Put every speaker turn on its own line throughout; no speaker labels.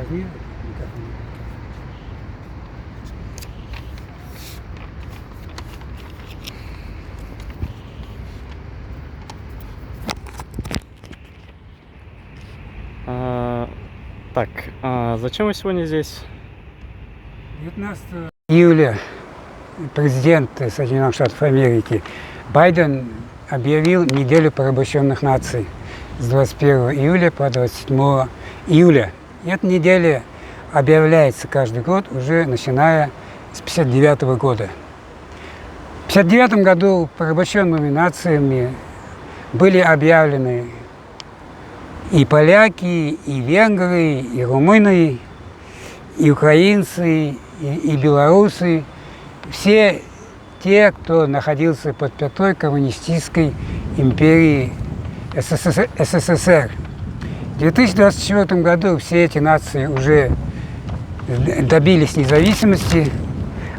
возьми микрофон.
Так, зачем вы сегодня здесь?
19 июля президент Соединенных Штатов Америки Байден объявил неделю порабощенных наций с 21 июля по 27 июля. И эта неделя объявляется каждый год, уже начиная с 1959 года. В 1959 году порабощенными нациями были объявлены и поляки, и венгры, и румыны, и украинцы, и белорусы. Все те, кто находился под пятой коммунистической империи СССР. В 2024 году все эти нации уже добились независимости,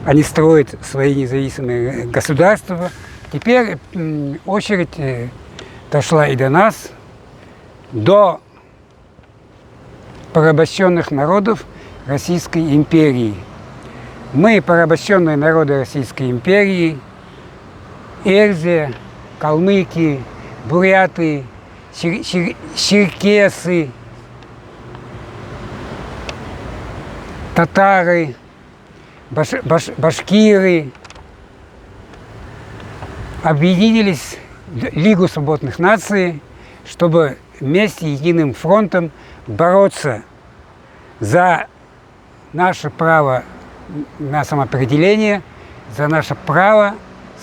они строят свои независимые государства. Теперь очередь дошла и до нас, до порабощенных народов Российской империи. Мы, порабощенные народы Российской империи, Эрзия, калмыки, буряты, черкесы, татары, башкиры, объединились в Лигу свободных наций, чтобы вместе, единым фронтом бороться за наше право на самоопределение, за наше право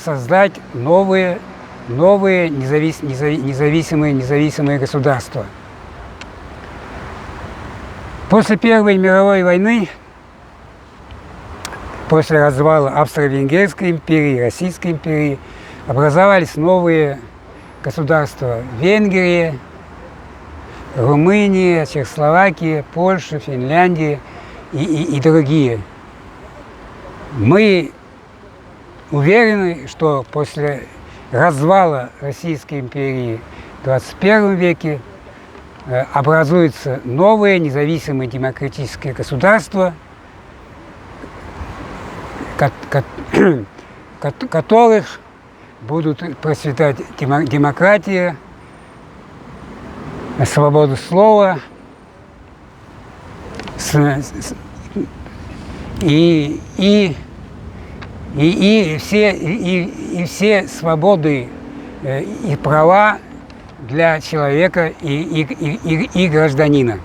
создать новые независимые государства. После Первой мировой войны, после развала Австро-Венгерской империи, Российской империи, образовались новые государства: Венгрия, Румыния, Чехословакия, Польша, Финляндия и другие. Мы уверены, что после развала Российской империи в 21 веке образуются новые независимые демократические государства, которых будут процветать демократия, свобода слова и все свободы и права для человека и гражданина.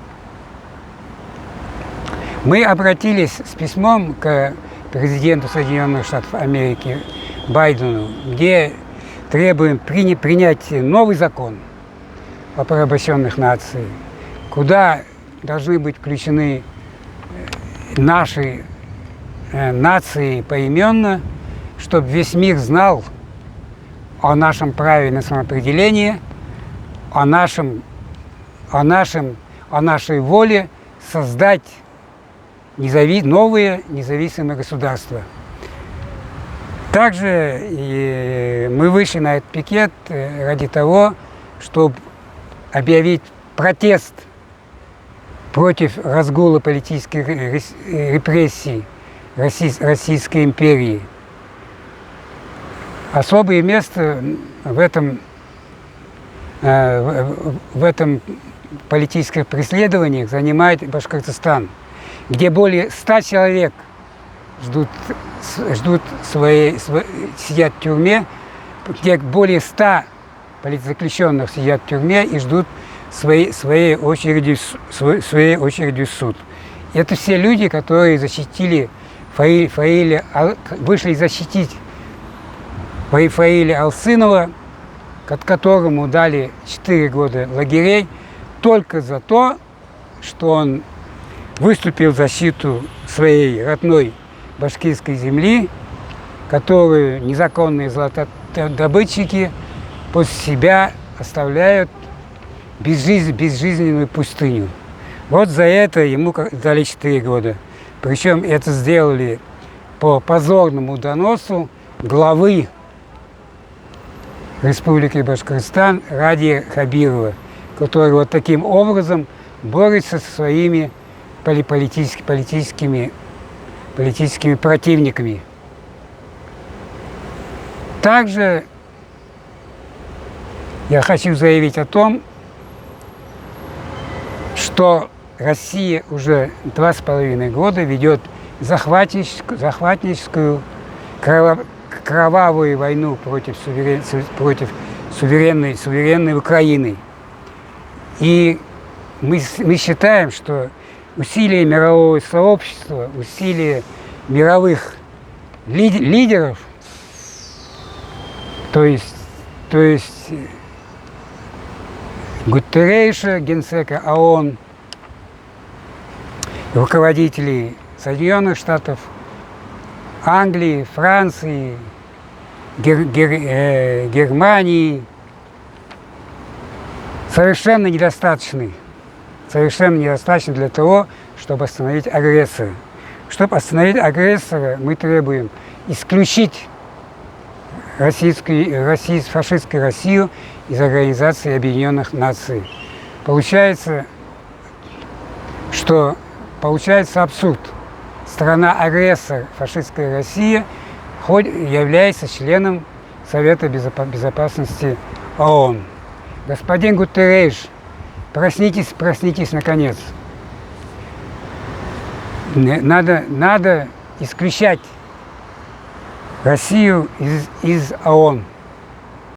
Мы обратились с письмом к президенту Соединенных Штатов Америки Байдену, где требуем принять новый закон о порабощенных нациях, куда должны быть включены наши нации поименно, чтобы весь мир знал о нашем праве на самоопределение, о нашей воле создать новые независимые государства. Также мы вышли на этот пикет ради того, чтобы объявить протест против разгула политических репрессий Российской империи. Особое место в этом политических преследованиях занимает Башкортостан, где более 100 человек сидят в тюрьме, где более 100 политзаключенных сидят в тюрьме и ждут своей очереди в суд. Это все люди, которые вышли защитить Фаиля Алсынова, которому дали 4 года лагерей только за то, что он выступил в защиту своей родной башкирской земли, которую незаконные золотодобытчики после себя оставляют безжизненную пустыню. Вот за это ему дали 4 года. Причем это сделали по позорному доносу главы Республики Башкортостан Радия Хабирова, который вот таким образом борется со своими политическими противниками. Также я хочу заявить о том, что Россия уже 2,5 года ведет захватническую кровавую войну против суверенной Украины. И мы считаем, что усилия мирового сообщества, усилия мировых лидеров, то есть Гутерреша, генсека ООН, руководителей Соединенных Штатов, Англии, Франции, Германии, совершенно недостаточны для того, чтобы остановить агрессора. Чтобы остановить агрессора, мы требуем исключить фашистскую Россию из Организации Объединенных Наций. Получается абсурд. Страна-агрессор, фашистская Россия, является членом Совета Безопасности ООН. Господин Гутерреш, проснитесь наконец. Надо исключать Россию из ООН.